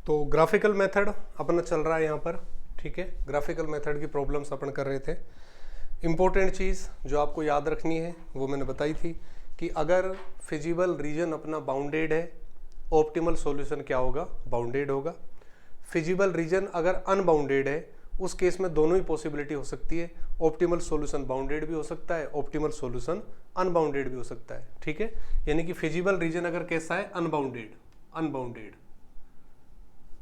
तो graphical method अपना चल रहा है यहाँ पर, ठीक है। ग्राफिकल मेथड की प्रॉब्लम्स अपन कर रहे थे। इम्पोर्टेंट चीज़ जो आपको याद रखनी है वो मैंने बताई थी कि अगर फिजिबल रीजन अपना बाउंडेड है, ऑप्टिमल सॉल्यूशन क्या होगा, बाउंडेड होगा। फिजिबल रीजन अगर अनबाउंडेड है, उस केस में दोनों ही पॉसिबिलिटी हो सकती है, ऑप्टिमल सॉल्यूशन बाउंडेड भी हो सकता है, ऑप्टिमल सॉल्यूशन अनबाउंडेड भी हो सकता है, ठीक है। यानी कि फिजिबल रीजन अगर कैसा है, अनबाउंडेड, अनबाउंडेड,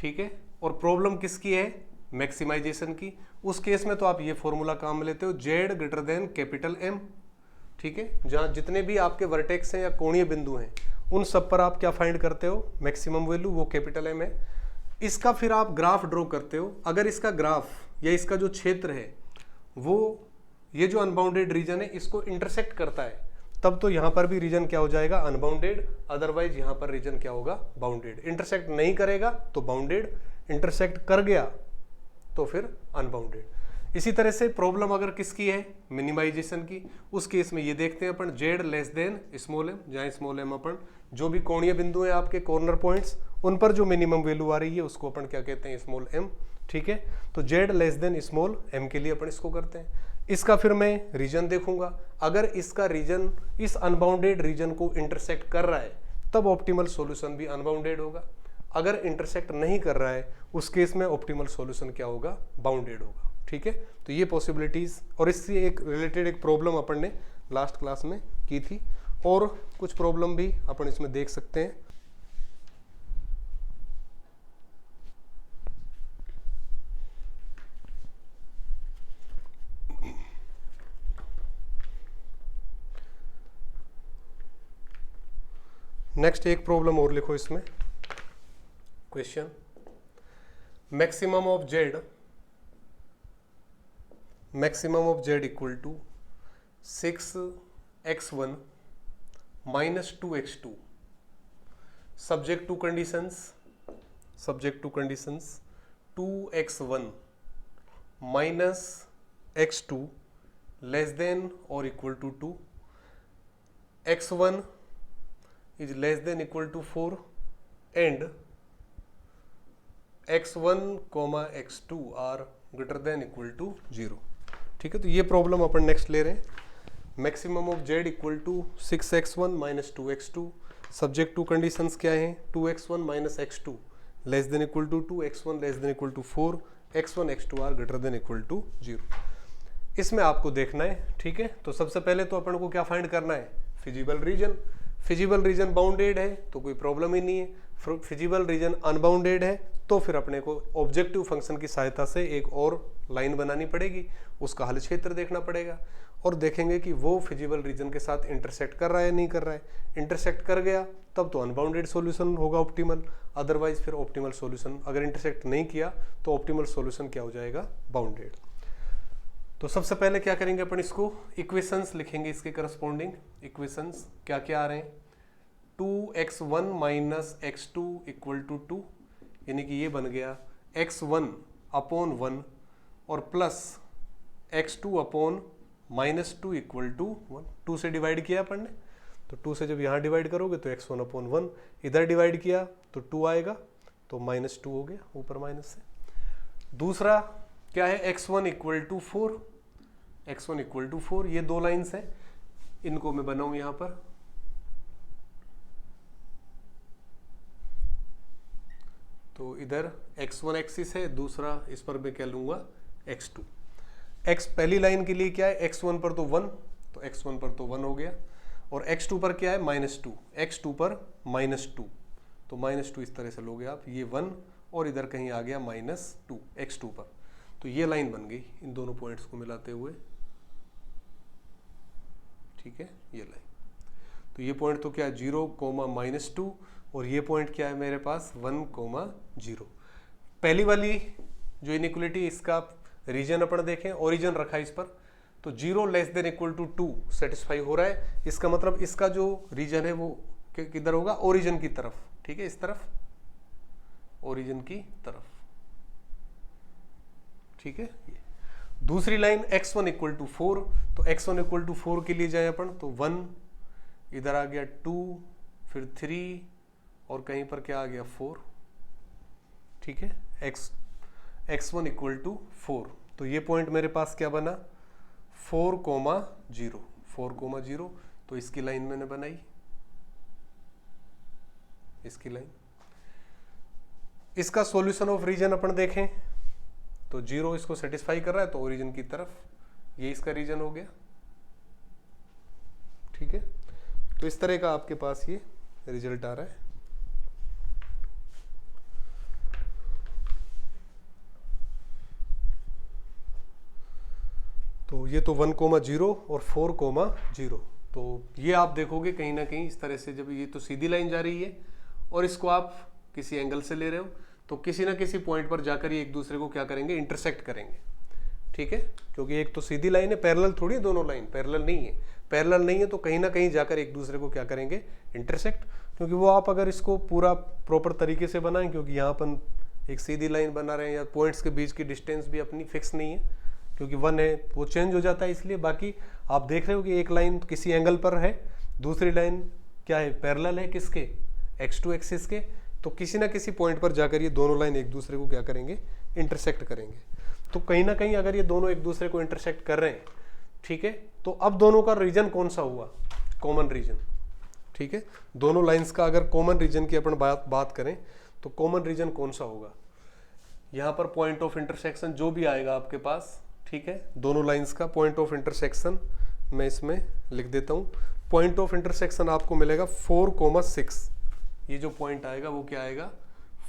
ठीक है। और प्रॉब्लम किसकी है, मैक्सिमाइजेशन की। उस केस में तो आप ये फॉर्मूला काम में लेते हो, z greater than capital M, ठीक है। जहां जितने भी आपके वर्टेक्स हैं या कोणीय बिंदु हैं, उन सब पर आप क्या फाइंड करते हो, मैक्सिमम वैल्यू, वो कैपिटल एम है। इसका फिर आप ग्राफ ड्रॉ करते हो। अगर इसका ग्राफ या इसका जो क्षेत्र है वो ये जो अनबाउंडेड रीजन है इसको इंटरसेक्ट करता है, तब तो यहां पर भी रीजन क्या हो जाएगा, अनबाउंडेड। अदरवाइज यहां पर रीजन क्या होगा, बाउंडेड। इंटरसेक्ट नहीं करेगा तो बाउंडेड, इंटरसेक्ट कर गया तो फिर अनबाउंडेड। इसी तरह से प्रॉब्लम अगर किसकी है, मिनिमाइजेशन की, उस केस में ये देखते हैं अपन, Z less than small M, जहां स्मॉल एम अपन जो भी कोणीय बिंदु है आपके कॉर्नर पॉइंट्स, उन पर जो मिनिमम वैल्यू आ रही है उसको अपन क्या कहते हैं, स्मॉल एम, ठीक है। तो z less than small m के लिए अपन इसको करते हैं। इसका फिर मैं रीजन देखूंगा, अगर इसका रीजन इस अनबाउंडेड रीजन को इंटरसेक्ट कर रहा है तब ऑप्टिमल सॉल्यूशन भी अनबाउंडेड होगा। अगर इंटरसेक्ट नहीं कर रहा है उस केस में ऑप्टिमल सॉल्यूशन क्या होगा, बाउंडेड होगा, ठीक है। तो ये पॉसिबिलिटीज, और इससे एक रिलेटेड एक प्रॉब्लम अपन ने लास्ट क्लास में की थी, और कुछ प्रॉब्लम भी अपन इसमें देख सकते हैं। नेक्स्ट एक प्रॉब्लम और लिखो इसमें, question maximum of z equal to 6x1 minus 2x2 subject to conditions 2x1 minus x2 less than और equal to 2, x1 is less than equal to 4 and x1, x2 are greater than equal to 0, ठीक है। तो ये problem अपन next ले रहे हैं। Maximum of z equal to 6x1 minus 2x2, subject to conditions क्या है, 2x1 minus x2 less than equal to 2, x1 less than equal to 4, x1 x2 are greater than equal to 0। इसमें आपको देखना है, ठीक है। तो सबसे पहले तो अपन को क्या फाइंड करना है, feasible region. Feasible region bounded है तो कोई प्रॉब्लम ही नहीं है। फिजिबल रीजन अनबाउंडेड है तो फिर अपने को ऑब्जेक्टिव फंक्शन की सहायता से एक और लाइन बनानी पड़ेगी, उसका हल क्षेत्र देखना पड़ेगा, और देखेंगे कि वो फिजिबल रीजन के साथ इंटरसेक्ट कर रहा है या नहीं कर रहा है। इंटरसेक्ट कर गया तब तो अनबाउंडेड सॉल्यूशन होगा ऑप्टिमल, अदरवाइज फिर ऑप्टिमल सॉल्यूशन। अगर इंटरसेक्ट नहीं किया तो ऑप्टिमल सॉल्यूशन क्या हो जाएगा, बाउंडेड। तो सबसे पहले क्या करेंगे अपन, इसको इक्वेशंस लिखेंगे, इसके करस्पॉन्डिंग इक्वेशंस क्या क्या आ रहे हैं। 2x1 minus x2 equal to 2, यानी कि ये बन गया x1 अपॉन 1 और plus x2 upon minus 2 equal to 1। 2 से डिवाइड किया अपन ने, तो 2 से जब यहाँ डिवाइड करोगे तो x1 अपॉन 1, इधर डिवाइड किया तो 2 आएगा, तो माइनस 2 हो गया ऊपर माइनस से। दूसरा क्या है, x1 equal to 4, x1 equal to 4, ये दो लाइन्स हैं, इनको मैं बनाऊं यहां पर। तो इधर x1 एक्सिस है, दूसरा इस पर मैं क्या लूंगा, x2। x पहली लाइन के लिए क्या है, x1 पर तो 1, तो x1 पर तो 1 हो गया, और x2 पर क्या है, माइनस 2, x2 पर माइनस 2, तो माइनस 2 इस तरह से लोगे आप, ये 1 और इधर कहीं आ गया माइनस 2 x2 पर। तो ये लाइन बन गई इन दोनों पॉइंट्स को मिलाते हुए, ठीक है, ये लाइन। तो ये पॉइंट तो क्या है, 0, माइनस 2, और ये पॉइंट क्या है मेरे पास, 1, 0। पहली वाली जो इनइक्वलिटी, इसका रीजन अपन देखें, ओरिजिन रखा इस पर, तो 0 less than equal to 2 satisfy हो रहा है। इसका मतलब इसका जो रीजन है वो किधर होगा, ओरिजिन की तरफ, ठीक है, इस तरफ, ओरिजिन की तरफ, ठीक है। ये दूसरी लाइन x1 इक्वल टू 4, तो x1 इक्वल टू 4 के लिए जाए अपन, तो 1, इधर आ गया 2, फिर 3, और कहीं पर क्या आ गया 4, ठीक है, x1 इक्वल टू 4। तो ये पॉइंट मेरे पास क्या बना 4,0, 4,0। तो इसकी लाइन मैंने बनाई, इसकी लाइन। इसका सॉल्यूशन ऑफ रीजन अपन देखें तो 0 इसको सेटिस्फाई कर रहा है, तो ओरिजिन की तरफ ये इसका रीजन हो गया। ठीक है, तो इस तरह का आपके पास ये रिजल्ट आ रहा है। तो ये तो 1,0 और 4,0। तो ये आप देखोगे कहीं ना कहीं इस तरह से, जब ये तो सीधी लाइन जा रही है और इसको आप किसी एंगल से ले रहे हो, तो किसी ना किसी पॉइंट पर जाकर ये एक दूसरे को क्या करेंगे, इंटरसेक्ट करेंगे। ठीक है, क्योंकि एक तो सीधी लाइन है, पैरेलल थोड़ी, दोनों लाइन पैरेलल नहीं है। पैरेलल नहीं है तो कहीं ना कहीं जाकर एक दूसरे को क्या करेंगे, इंटरसेक्ट। क्योंकि वो आप अगर इसको पूरा प्रॉपर तरीके से बनाएं, क्योंकि यहाँ अपन एक सीधी लाइन बना रहे हैं, या पॉइंट्स के बीच की डिस्टेंस भी अपनी फिक्स नहीं है, क्योंकि 1 है वो चेंज हो जाता है, इसलिए। बाकी आप देख रहे हो कि एक लाइन किसी एंगल पर है, दूसरी लाइन क्या है, पैरेलल है किसके, x2 एक्सिस के। तो किसी ना किसी पॉइंट पर जाकर ये दोनों लाइन एक दूसरे को क्या करेंगे, इंटरसेक्ट करेंगे। तो कहीं ना कहीं अगर ये दोनों एक दूसरे को इंटरसेक्ट कर रहे हैं, ठीक है, तो अब दोनों का रीजन कौन सा हुआ, कॉमन रीजन। ठीक है, दोनों लाइंस का अगर कॉमन रीजन की अपन बात करें तो कॉमन रीजन कौन सा होगा, यहाँ पर पॉइंट ऑफ इंटरसेक्शन जो भी आएगा आपके पास, ठीक है, दोनों लाइंस का पॉइंट ऑफ इंटरसेक्शन मैं इसमें लिख देता हूँ। पॉइंट ऑफ इंटरसेक्शन आपको मिलेगा 4,6। ये जो पॉइंट आएगा वो क्या आएगा,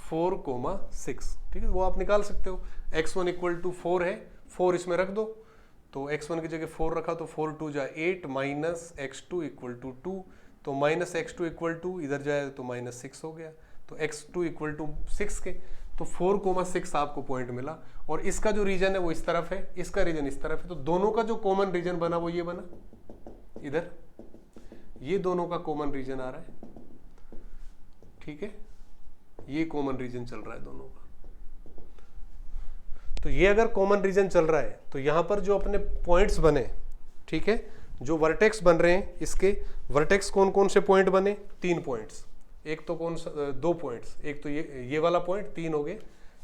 4,6। ठीक है, वो आप निकाल सकते हो। x1 इक्वल टू 4 है, 4 इसमें रख दो, तो x1 की जगह 4 रखा तो 4 2 जा 8 माइनस x2 इक्वल टू 2, तो माइनस x2 इक्वल टू इधर जाए तो माइनस 6 हो गया, तो x2 इक्वल टू 6 के, तो 4,6 आपको पॉइंट मिला। और इसका जो रीजन है वो इस तरफ है, इसका रीजन इस तरफ है, तो दोनों का जो कॉमन रीजन बना वो ये बना, इधर ये दोनों का कॉमन रीजन आ रहा है। ठीक है, ये कॉमन रीजन चल रहा है दोनों का। तो ये अगर कॉमन रीजन चल रहा है तो यहां पर जो अपने पॉइंट्स बने, ठीक है, जो वर्टेक्स बन रहे हैं, इसके वर्टेक्स कौन कौन से पॉइंट बने, 3 पॉइंट्स। एक तो कौन सा, 2 पॉइंट्स, एक तो ये वाला पॉइंट, 3 हो गए।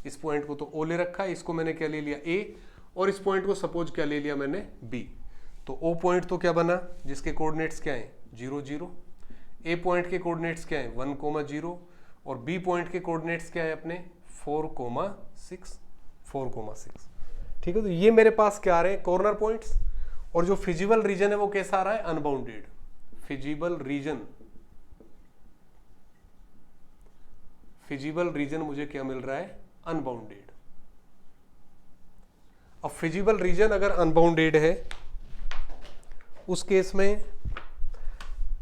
इस पॉइंट को तो O ले रखा है, इसको मैंने क्या ले लिया A, और इस पॉइंट को सपोज क्या ले लिया मैंने B। तो O पॉइंट तो क्या बना, जिसके कोऑर्डिनेट्स क्या हैं 0 0। A पॉइंट के कोऑर्डिनेट्स क्या है 1,0, और B पॉइंट के कोऑर्डिनेट्स क्या है अपने 4,6। ठीक है, तो ये मेरे पास क्या आ रहे हैं, कॉर्नर पॉइंट्स। और जो फिजिबल रीजन है वो कैसा आ रहा है, अनबाउंडेड। फिजिबल रीजन मुझे क्या मिल रहा है, अनबाउंडेड। अब फिजिबल रीजन अगर अनबाउंडेड है, उस केस में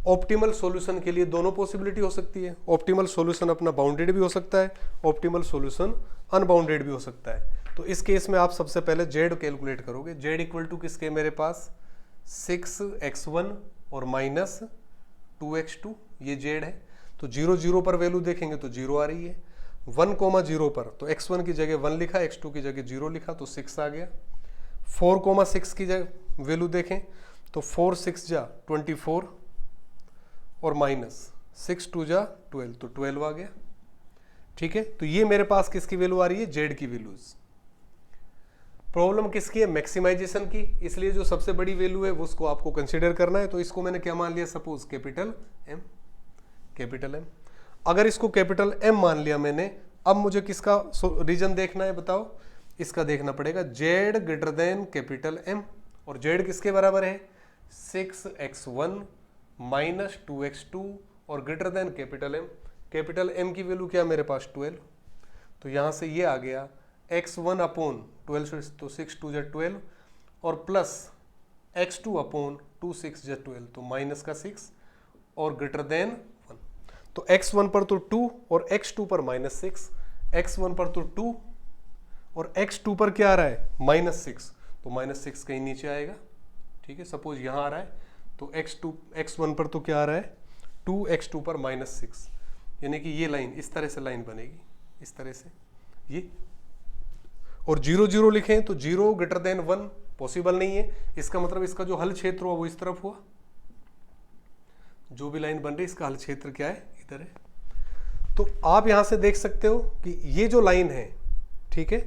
ऑप्टिमल सॉल्यूशन के लिए दोनों पॉसिबिलिटी हो सकती है। ऑप्टिमल सॉल्यूशन अपना बाउंडेड भी हो सकता है, ऑप्टिमल सॉल्यूशन अनबाउंडेड भी हो सकता है। तो इस केस में आप सबसे पहले z कैलकुलेट करोगे। z इक्वल टू किसके, मेरे पास 6x1 और माइनस 2x2, ये z है। तो 0 0 पर वैल्यू देखेंगे तो 0 आ रही है। 1,0 पर तो x1 की जगह 1 लिखा, x2 की जगह 0 लिखा, तो 6 आ गया। 4,6 की जगह वैल्यू देखें तो 4 6 जा 24 और माइनस 6 2 जा 12, तो 12 आ गया। ठीक है, तो ये मेरे पास किसकी वैल्यू आ रही है, z की वैल्यूज। प्रॉब्लम किसकी है, मैक्सिमाइजेशन की, इसलिए जो सबसे बड़ी वैल्यू है वो उसको आपको कंसीडर करना है। तो इसको मैंने क्या मान लिया, सपोज कैपिटल M। अगर इसको कैपिटल M मान लिया मैंने, अब मुझे किसका रीजन देखना है बताओ, इसका देखना पड़ेगा z greater than capital M। और z किसके बराबर है, 6x1 माइनस 2x2 और greater than capital M। Capital M की वैल्यू क्या मेरे पास 12, तो यहां से ये आ गया x1 अपॉन 12, तो 6 2 जा 12, और प्लस x2 अपॉन 2 6 जा 12, तो माइनस का 6 और ग्रेटर देन 1। तो x1 पर तो 2 और x2 पर माइनस 6, x1 पर तो 2 और x2 पर क्या आ रहा है माइनस 6, तो माइनस 6 कहीं नीचे आएगा। ठीक है, सपोज यहां आ रहा है तो x1 पर तो क्या आ रहा है 2, x2 पर माइनस 6, यानी कि ये लाइन इस तरह से लाइन बनेगी, इस तरह से ये। और 0 0 लिखें तो 0 ग्रेटर देन 1 पॉसिबल नहीं है, इसका मतलब इसका जो हल क्षेत्र हुआ वो इस तरफ हुआ। जो भी लाइन बन रही है इसका हल क्षेत्र क्या है, इधर है। तो आप यहां से देख सकते हो कि ये जो लाइन है, ठीक है,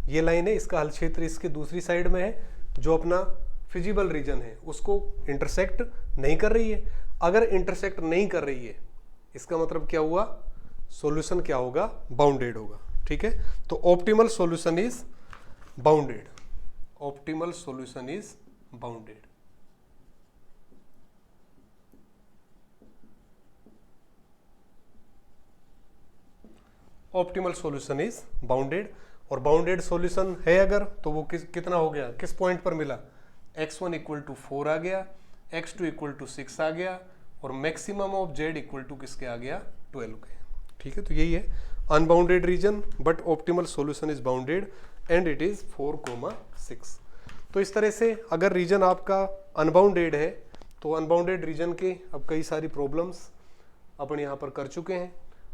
ये लाइन है, इसका हल क्षेत्र इसके दूसरी साइड में है, जो अपना फिजिबल रीजन है उसको इंटरसेक्ट नहीं कर रही है। अगर इंटरसेक्ट नहीं कर रही है इसका मतलब क्या हुआ, सॉल्यूशन क्या होगा, बाउंडेड होगा। ठीक है, तो optimal solution is bounded, optimal solution is bounded. Optimal solution is bounded, और बाउंडेड सॉल्यूशन है अगर तो वो कितना हो गया, किस पॉइंट पर मिला, x1 इक्वल टू 4 आ गया, x2 इक्वल टू 6 आ गया, और maximum of z equal to किसके आ गया, 12 के। ठीक है, तो यही है unbounded region but optimal solution is bounded and it is 4,6। तो इस तरह से अगर रीजन आपका अनबाउंडेड है तो अनबाउंडेड रीजन के अब कई सारी प्रॉब्लम्स अपन यहाँ पर कर चुके हैं।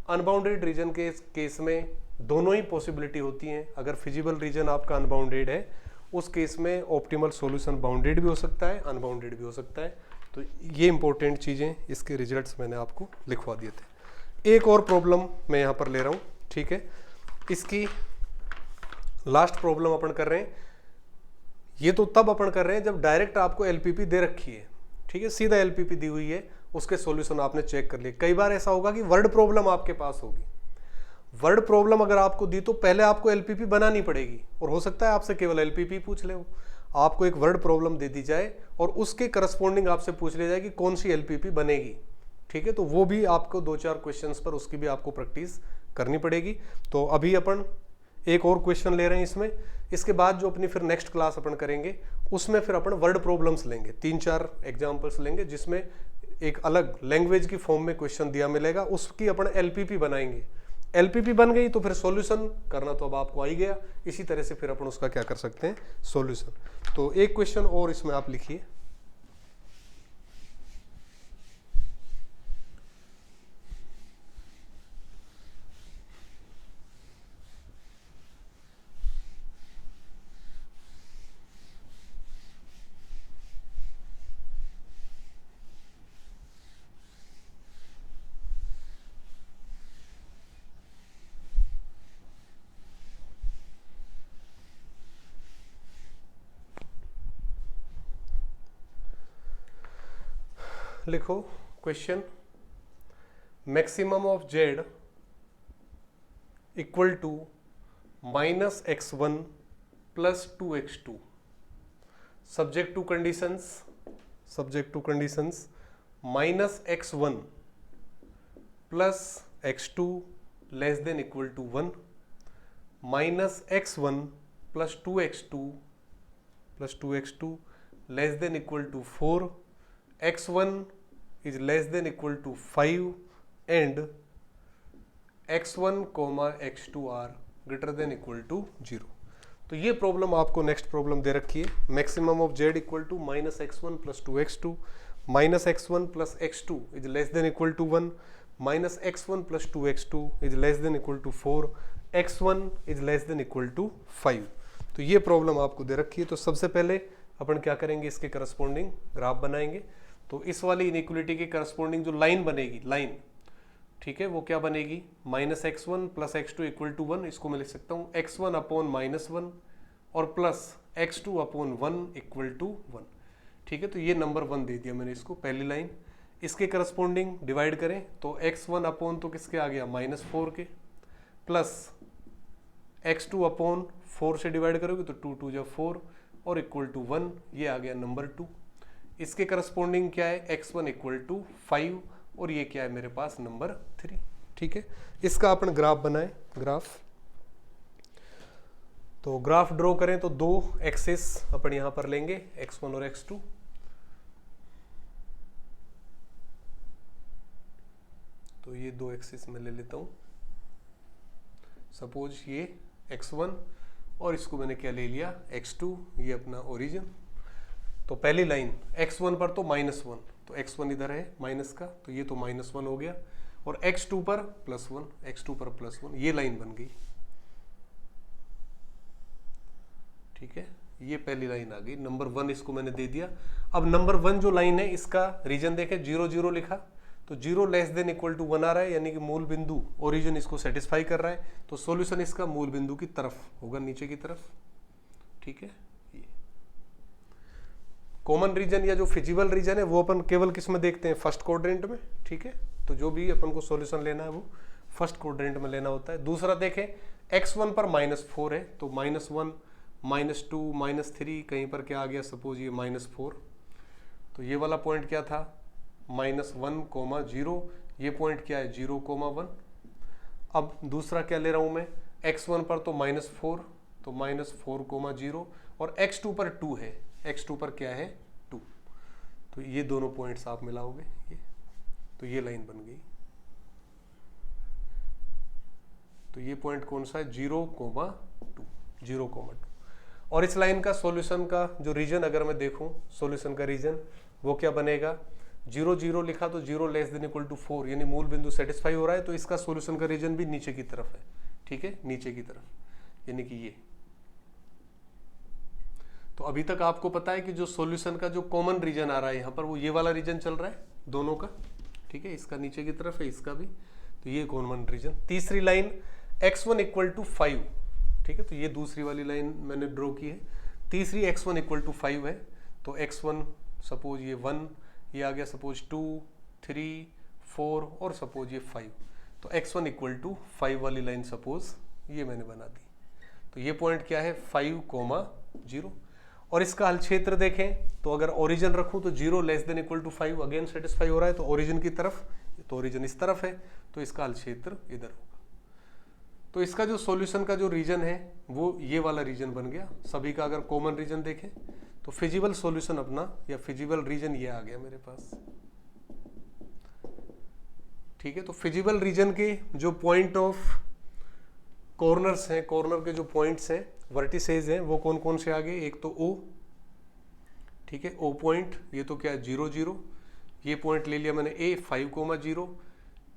अनबाउंडेड रीजन के केस में दोनों ही पॉसिबिलिटी होती हैं। अगर फिजिबल रीजन आपका अनबाउंडेड है उस केस में ऑप्टिमल सॉल्यूशन बाउंडेड भी हो सकता है, अनबाउंडेड भी हो सकता है। तो ये इंपॉर्टेंट चीज़ें, इसके रिजल्ट्स मैंने आपको लिखवा दिए थे। एक और प्रॉब्लम मैं यहाँ पर ले रहा हूँ, ठीक है, इसकी लास्ट प्रॉब्लम अपन कर रहे हैं। ये तो तब अपन कर रहे हैं जब डायरेक्ट आपको एलपीपी दे रखी है, ठीक है, सीधा एलपीपी दी हुई है, उसके सॉल्यूशन आपने चेक कर लिए। कई बार ऐसा होगा कि वर्ड प्रॉब्लम आपके पास होगी, वर्ड प्रॉब्लम अगर आपको दी तो पहले आपको एलपीपी बनानी पड़ेगी, और हो सकता है आपसे केवल एलपीपी पूछ ले, आपको एक वर्ड प्रॉब्लम दे दी जाए और उसके करस्पॉन्डिंग आपसे पूछ लिया जाए कि कौन सी एलपीपी बनेगी। ठीक है, तो वो भी आपको 2-4 क्वेश्चंस पर उसकी भी आपको प्रैक्टिस करनी पड़ेगी। तो अभी अपन एक और क्वेश्चन ले रहे हैं इसमें, इसके बाद जो अपनी फिर नेक्स्ट क्लास अपन करेंगे उसमें फिर अपन वर्ड प्रॉब्लम्स लेंगे, 3-4 एग्जाम्पल्स लेंगे जिसमें एक अलग लैंग्वेज की फॉर्म में क्वेश्चन दिया मिलेगा, उसकी अपन एलपीपी बनाएंगे। एलपीपी बन गई तो फिर सॉल्यूशन करना तो अब आपको आ ही गया, इसी तरह से फिर अपन उसका क्या कर सकते हैं, सॉल्यूशन। तो एक क्वेश्चन और इसमें आप लिखिए, लिखो question, maximum of z equal to -x1 plus 2x2 subject to conditions, subject to conditions -x1 plus x2 less than equal to 1, -x1 plus 2x2 less than equal to 4, x1 is less than equal to 5 and x1, x2 are greater than equal to 0। तो ये problem आपको next problem दे रखी है, maximum of z equal to -x1 plus 2x2, -x1 plus x2 is less than equal to 1, -x1 plus 2x2 is less than equal to 4, x1 is less than equal to 5। तो ये problem आपको दे रखी है। तो सबसे पहले अपन क्या करेंगे, इसके करस्पॉन्डिंग ग्राफ बनाएंगे। तो इस वाली इनइक्वलिटी के करस्पॉन्डिंग जो लाइन बनेगी, लाइन, ठीक है, वो क्या बनेगी, -x1 plus x2 equal to 1, इसको मैं लिख सकता हूँ x1 अपॉन -1 और plus x2 upon 1 equal to 1। ठीक है, तो ये नंबर 1 दे दिया मैंने इसको, पहली लाइन। इसके करस्पॉन्डिंग डिवाइड करें तो x1 अपॉन तो किसके आ गया, -4 के, प्लस x2 अपॉन 4 से डिवाइड करोगे तो 2 2 जा 4 और इक्वल टू 1, ये आ गया नंबर 2। इसके करस्पॉन्डिंग क्या है, x1 इक्वल टू 5 और ये क्या है मेरे पास, नंबर 3। ठीक है, इसका अपन ग्राफ बनाए, ग्राफ। तो ग्राफ ड्रॉ करें तो 2 एक्सिस अपन यहां पर लेंगे, x1 और x2। तो ये 2 एक्सिस में ले लेता हूं, सपोज ये x1 और इसको मैंने क्या ले लिया, x2, ये अपना ओरिजिन। तो पहली लाइन x1 पर तो -1, तो x1 इधर है माइनस का, तो ये तो -1 हो गया, और x2 पर +1, x2 पर +1, ये लाइन बन गई। ठीक है, ये पहली लाइन आ गई, नंबर 1 इसको मैंने दे दिया। अब नंबर 1 जो लाइन है इसका रीजन देखें, 0 0 लिखा, तो 0 लेस देन इक्वल टू 1 आ रहा है, यानी कि मूल बिंदु ओरिजिन इसको सेटिस्फाई कर रहा है, तो सॉल्यूशन इसका मूल बिंदु की तरफ होगा, नीचे की तरफ। ठीक है, ये कॉमन रीजन या जो फिजिबल रीजन है वो अपन केवल किस में देखते हैं, फर्स्ट क्वाड्रेंट में। ठीक है, तो जो भी अपन को सॉल्यूशन लेना है वो फर्स्ट क्वाड्रेंट में लेना होता है। दूसरा देखें, x1 पर -4 है, तो -1 -2 -3 कहीं पर क्या आ गया, सपोज ये -4, तो ये वाला पॉइंट क्या था, -1, 0, ये पॉइंट क्या है 0, 1। अब दूसरा क्या ले रहा हूं मैं, x1 पर तो -4, तो -4, 0, और x2 पर 2 है, x2 पर क्या है 2, तो ये दोनों पॉइंट्स आप मिलाओगे, ये तो ये लाइन बन गई। तो ये पॉइंट कौन सा है, 0, 2, 0, 2। और इस लाइन का सॉल्यूशन का जो रीजन अगर मैं देखूं, सॉल्यूशन का रीजन वो क्या बनेगा, 0, 0 लिखा तो 0 लेस देन इक्वल टू 4, यानी मूल बिंदु सेटिस्फाई हो रहा है, तो इसका सॉल्यूशन का रीजन भी नीचे की तरफ है। ठीक है, नीचे की तरफ, यानी कि ये। तो अभी तक आपको पता है कि जो सॉल्यूशन का जो कॉमन रीजन आ रहा है यहाँ पर, वो ये वाला रीजन चल रहा है दोनों का। ठीक है, इसका नीचे की तरफ है, इसका भी, तो ये कॉमन रीजन। तीसरी लाइन x1 इक्वल टू 5। ठीक है, तो ये दूसरी वाली लाइन मैंने ड्रॉ की है। तीसरी x1 इक्वल टू 5 है, तो x1 सपोज ये 1, ये आ गया सपोज 2, 3, 4 और सपोज ये 5, तो x1 इक्वल टू 5 वाली लाइन सपोज ये मैंने बना दी। तो ये पॉइंट क्या है 5, 0। और इसका हल क्षेत्र देखें, तो अगर ओरिजिन रखूं तो 0 less than equal to 5 again satisfy हो रहा है, तो ओरिजिन की तरफ, तो ओरिजिन इस तरफ है, तो इसका हल क्षेत्र इधर होगा। तो इसका जो सॉल्यूशन का जो रीजन है वो ये वाला रीजन बन गया। सभी का अगर कॉमन रीजन देखें तो फिजिबल सॉल्यूशन अपना या फिजिबल रीजन ये आ गया मेरे पास। ठीक है, तो फिजिबल रीजन के जो पॉइंट ऑफ कॉर्नर्स हैं, कॉर्नर के जो पॉइंट्स हैं, वर्टिसेज हैं, वो कौन कौन से आ गए, एक तो O। ठीक है, O पॉइंट, ये तो क्या है 0, 0, ये पॉइंट ले लिया मैंने A, 5, 0।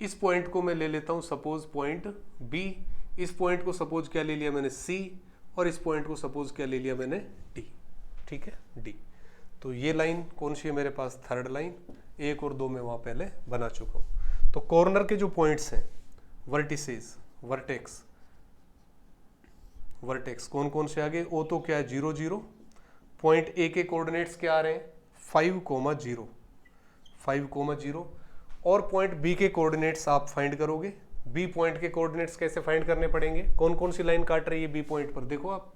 इस पॉइंट को मैं ले लेता हूं सपोज पॉइंट B, इस पॉइंट को सपोज क्या ले लिया मैंने C, और इस पॉइंट को सपोज क्या ले लिया मैंने D। ठीक है, D। तो ये लाइन कौन सी है मेरे पास, थर्ड लाइन, 1 और 2 में वहां पहले बना चुका हूं। तो कॉर्नर के जो पॉइंट्स हैं, वर्टिसेस, वर्टेक्स कौन कौन से आ गए, O तो क्या है 0, 0, पॉइंट A के कोऑर्डिनेट्स क्या आ रहे हैं 5, 0, 5, 0, और पॉइंट B के कोऑर्डिनेट्स आप फाइंड करोगे। B पॉइंट के कोऑर्डिनेट्स कैसे फाइंड करने पड़ेंगे, कौन कौन सी लाइन काट रही है B पॉइंट पर, देखो आप,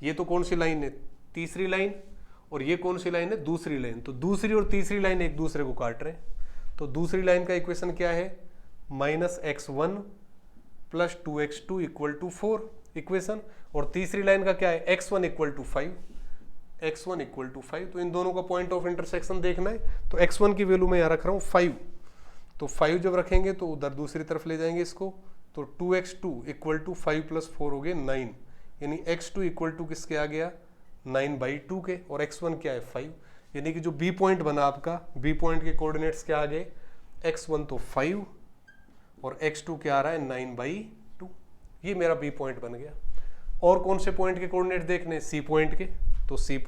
ये तो कौन सी लाइन है, तीसरी लाइन, और ये कौन सी लाइन है, दूसरी लाइन। तो दूसरी और तीसरी लाइन एक दूसरे को काट रहे हैं। तो दूसरी लाइन का इक्वेशन क्या है, -x1 + 2x2 = 4 इक्वेशन, और तीसरी लाइन का क्या है, x1 = 5, x1 = 5। तो इन दोनों का पॉइंट ऑफ इंटरसेक्शन देखना है, तो x1 की वैल्यू मैं यहाँ रख रहा हूँ 5, तो 5 जब रखेंगे तो उधर दूसरी तरफ ले जाएंगे इसको, तो 2x2 = 5 + 4 हो गए 9, यानी x2 = किसके आ गया 9/2 के, और x1 क्या है 5, यानी कि जो B पॉइंट बना आपका, B पॉइंट के कोऑर्डिनेट्स क्या आ गए, x1 तो 5 और x2 क्या आ रहा है 9/2, ये मेरा B पॉइंट बन गया। और कौन से पॉइंट के कोऑर्डिनेट देखने, C पॉइंट के, तो C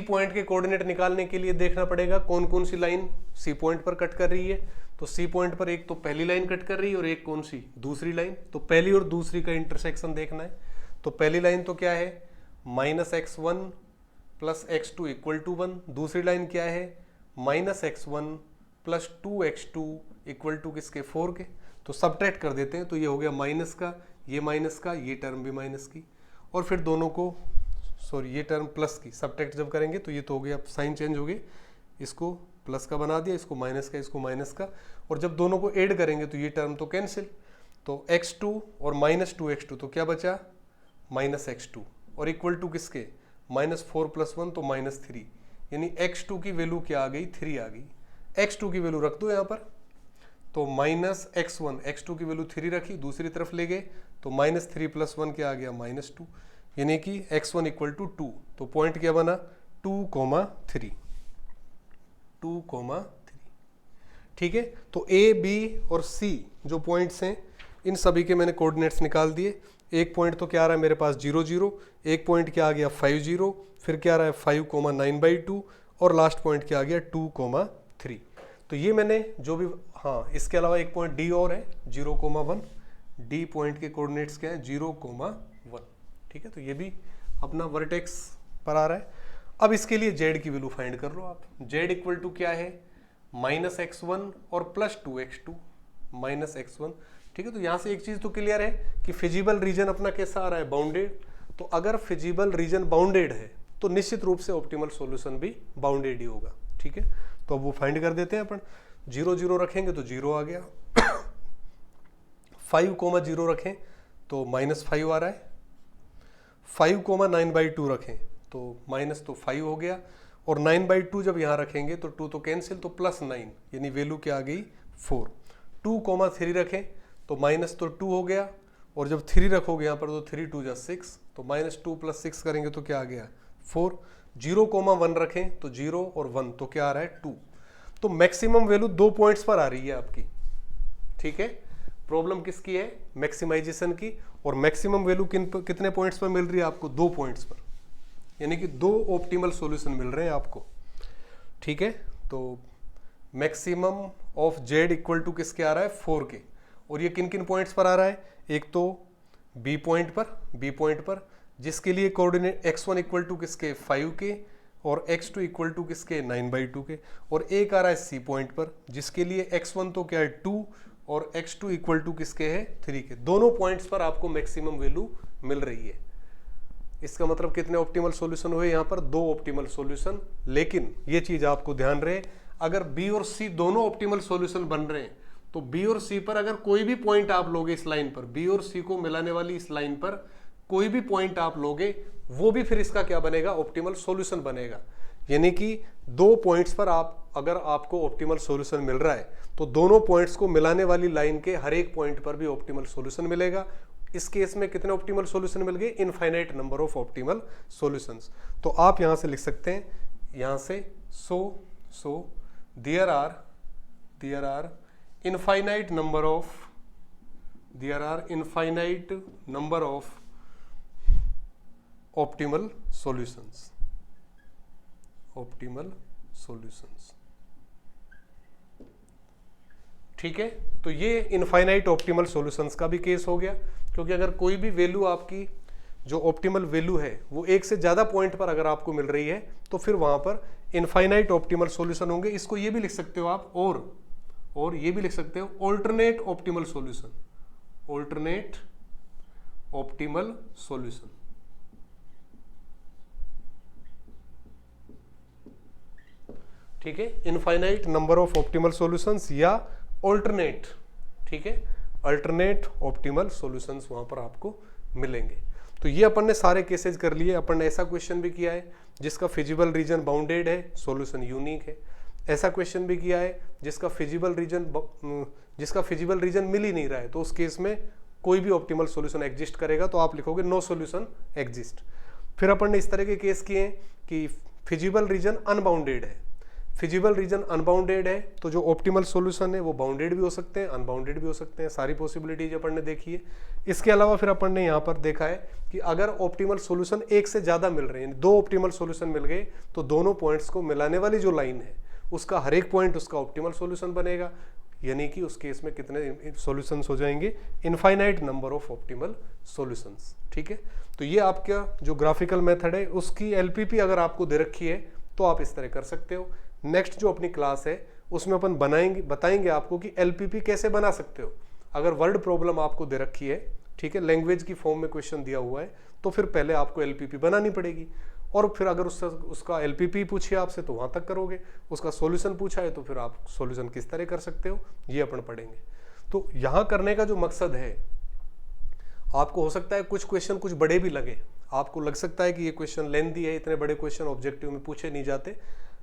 पॉइंट के कोऑर्डिनेट निकालने के लिए देखना पड़ेगा कौन कौन सी लाइन C पॉइंट पर कट कर रही है। तो C पॉइंट पर एक तो पहली लाइन कट कर रही है और एक कौन सी, दूसरी लाइन। तो पहली और दूसरी का इंटरसेक्शन देखना है। तो पहली लाइन तो क्या है -x1 + x2 = 1, दूसरी लाइन क्या है -x1 + 2x2 = किसके 4 के। तो सबट्रैक्ट कर देते हैं, तो ये हो गया माइनस का, ये टर्म भी माइनस की, और फिर दोनों को ये टर्म प्लस की, सबट्रैक्ट जब करेंगे तो ये तो हो गया, साइन चेंज हो गए, इसको प्लस का बना दिया, इसको माइनस का, इसको माइनस का, और जब दोनों को ऐड करेंगे तो ये टर्म तो कैंसिल। तो x2 और -2x2 तो क्या बचा -x2, और इक्वल टू किसके -4 + 1 तो -3, यानी x2 की वैल्यू क्या आ गई 3 आ गई। x2 की वैल्यू रख दो यहाँ पर, तो -x1, x2 की वैल्यू 3 रखी, दूसरी तरफ ले गए तो -3 + 1 क्या आ गया -2, यानी कि x1 = 2। तो पॉइंट क्या बना 2, 3। ठीक है, तो A, B और C जो पॉइंट्स हैं, इन सभी के मैंने कोऑर्डिनेट्स निकाल दिए। एक पॉइंट तो क्या आ रहा है मेरे पास 0, 0, एक पॉइंट क्या आ गया 5, 0, फिर क्या आ रहा है 5, 9/2, और लास्ट पॉइंट क्या आ गया 2, 3। तो ये मैंने जो भी, हाँ इसके अलावा एक पॉइंट डी और है 0,1। डी पॉइंट के कोऑर्डिनेट्स क्या है 0,1। ठीक है, तो ये भी अपना वर्टेक्स पर आ रहा है। अब इसके लिए जेड की वैल्यू फाइंड कर लो आप। जेड इक्वल टू क्या है -x1 और +2x2 -x1। ठीक है, तो यहां से एक चीज तो क्लियर है कि फिजिबल रीजन अपना कैसा आ रहा है, बाउंडेड। तो अगर फिजिबल रीजन बाउंडेड है तो निश्चित रूप से ऑप्टिमल सॉल्यूशन भी बाउंडेड ही होगा। ठीक है, तो अब वो फाइंड कर देते हैं अपन। 0 0 रखेंगे तो 0 आ गया 5,0 रखें तो -5 आ रहा है। 5,9/2 रखें तो माइनस तो 5 हो गया, और 9/2 जब यहाँ रखेंगे तो 2 तो कैंसिल, तो +9 यानी वैल्यू क्या आ गई 4। 2,3 रखें तो माइनस तो 2 हो गया, और जब 3 रखोगे यहाँ पर तो 3 2 जा 6, तो -2 + 6 करेंगे तो क्या आ गया 4। 0,1 रखें तो 0 और 1 तो क्या आ रहा है 2। तो मैक्सिमम वैल्यू 2 पॉइंट्स पर आ रही है आपकी। ठीक है, प्रॉब्लम किसकी है, मैक्सिमाइजेशन की। और मैक्सिमम वैल्यू कितने पॉइंट्स पर मिल रही है आपको, 2 पॉइंट्स पर, यानी कि 2 ऑप्टिमल सॉल्यूशन मिल रहे हैं आपको। ठीक है, तो maximum of z equal to किसके आ रहा है 4 के। और ये किन किन पॉइंट्स पर आ रहा है, एक तो बी पॉइंट पर जिसके लिए कोऑर्डिनेट x1 इक्वल टू किसके 5 के, और x2 इक्वल टू किसके 9/2 के। और एक आ रहा है सी पॉइंट पर जिसके लिए x1 तो क्या है 2 और x2 इक्वल टू किसके है 3 के। दोनों पॉइंट्स पर आपको मैक्सिमम वैल्यू मिल रही है। इसका मतलब कितने ऑप्टिमल सॉल्यूशन हुए यहाँ पर, 2 ऑप्टिमल सॉल्यूशन। लेकिन ये चीज आपको ध्यान रहे, अगर बी और सी दोनों ऑप्टिमल सॉल्यूशन बन रहे हैं तो बी और सी पर अगर कोई भी पॉइंट आप लोगे इस लाइन पर, बी और सी को मिलाने वाली इस लाइन पर कोई भी पॉइंट आप लोगे, वो भी फिर इसका क्या बनेगा, ऑप्टिमल सॉल्यूशन बनेगा। यानी कि 2 पॉइंट्स पर अगर आपको ऑप्टिमल सॉल्यूशन मिल रहा है तो दोनों पॉइंट्स को मिलाने वाली लाइन के हर एक पॉइंट पर भी ऑप्टिमल सॉल्यूशन मिलेगा। इस केस में कितने ऑप्टिमल सॉल्यूशन मिल गए, infinite number of optimal solutions. तो आप यहां से लिख सकते हैं, यहां से so there are infinite number of optimal solutions. ठीक है, तो ये इनफाइनाइट ऑप्टिमल सॉल्यूशंस का भी केस हो गया, क्योंकि अगर कोई भी वैल्यू आपकी जो ऑप्टिमल वैल्यू है वो एक से ज्यादा पॉइंट पर अगर आपको मिल रही है तो फिर वहां पर इनफाइनाइट ऑप्टिमल सॉल्यूशन होंगे। इसको ये भी लिख सकते हो आप, और ये भी लिख सकते हो ऑल्टरनेट ऑप्टिमल सॉल्यूशन। ठीक है, infinite number of optimal solutions या ऑल्टरनेट, ठीक है, अल्टरनेट ऑप्टिमल सॉल्यूशंस वहां पर आपको मिलेंगे। तो ये अपन ने सारे केसेस कर लिए। अपन ने ऐसा क्वेश्चन भी किया है जिसका फिजिबल रीजन बाउंडेड है, सॉल्यूशन यूनिक है। ऐसा क्वेश्चन भी किया है जिसका फिजिबल रीजन मिल ही नहीं रहा है, तो उस केस में कोई भी ऑप्टिमल सॉल्यूशन एग्जिस्ट करेगा तो आप लिखोगे नो सॉल्यूशन एग्जिस्ट। फिर अपन ने इस तरह के केस किए हैं कि फिजिबल रीजन अनबाउंडेड है। फिजिबल रीजन अनबाउंडेड है तो जो ऑप्टिमल सॉल्यूशन है वो बाउंडेड भी हो सकते हैं, अनबाउंडेड भी हो सकते हैं। सारी पॉसिबिलिटीज अपन ने देखी है। इसके अलावा फिर अपन ने यहाँ पर देखा है कि अगर ऑप्टिमल सॉल्यूशन एक से ज्यादा मिल रहे हैं, 2 ऑप्टिमल सॉल्यूशन मिल गए, तो दोनों पॉइंट्स को मिलाने वाली जो लाइन है उसका हर एक पॉइंट उसका ऑप्टिमल सॉल्यूशन बनेगा। यानी कि उस केस में कितने सॉल्यूशंस हो जाएंगे, infinite number of optimal solutions. ठीक है, तो ये आपका जो ग्राफिकल मेथड है उसकी एलपीपी अगर आपको दे रखी है तो आप इस तरह कर सकते हो। नेक्स्ट जो अपनी क्लास है उसमें अपन बताएंगे आपको कि एलपीपी कैसे बना सकते हो। अगर वर्ड प्रॉब्लम आपको दे रखी है, ठीक है, लैंग्वेज की फॉर्म में क्वेश्चन दिया हुआ है, तो फिर पहले आपको एलपीपी बनानी पड़ेगी, और फिर अगर उसका एलपीपी पूछिए आपसे तो वहां तक करोगे, उसका सॉल्यूशन पूछा है तो फिर आप सॉल्यूशन किस तरह कर सकते हो ये अपन पढ़ेंगे। तो यहां करने का जो मकसद है, आपको हो सकता है कुछ क्वेश्चन कुछ बड़े भी लगे, आपको लग सकता है कि ये क्वेश्चन लेंथी है, इतने बड़े क्वेश्चन ऑब्जेक्टिव में पूछे नहीं जाते,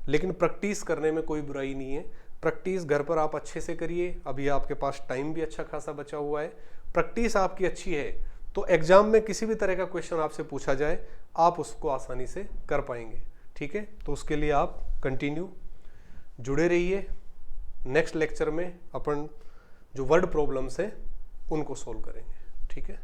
लेकिन प्रैक्टिस करने में कोई बुराई नहीं है। प्रैक्टिस घर पर आप अच्छे से करिए। अभी आपके पास टाइम भी अच्छा खासा बचा हुआ है। प्रैक्टिस आपकी अच्छी है तो एग्जाम में किसी भी तरह का क्वेश्चन आपसे पूछा जाए आप उसको आसानी से कर पाएंगे। ठीक है, तो उसके लिए आप कंटिन्यू जुड़े रहिए। नेक्स्ट लेक्चर में अपन जो वर्ड प्रॉब्लम्स हैं उनको सोल्व करेंगे। ठीक है।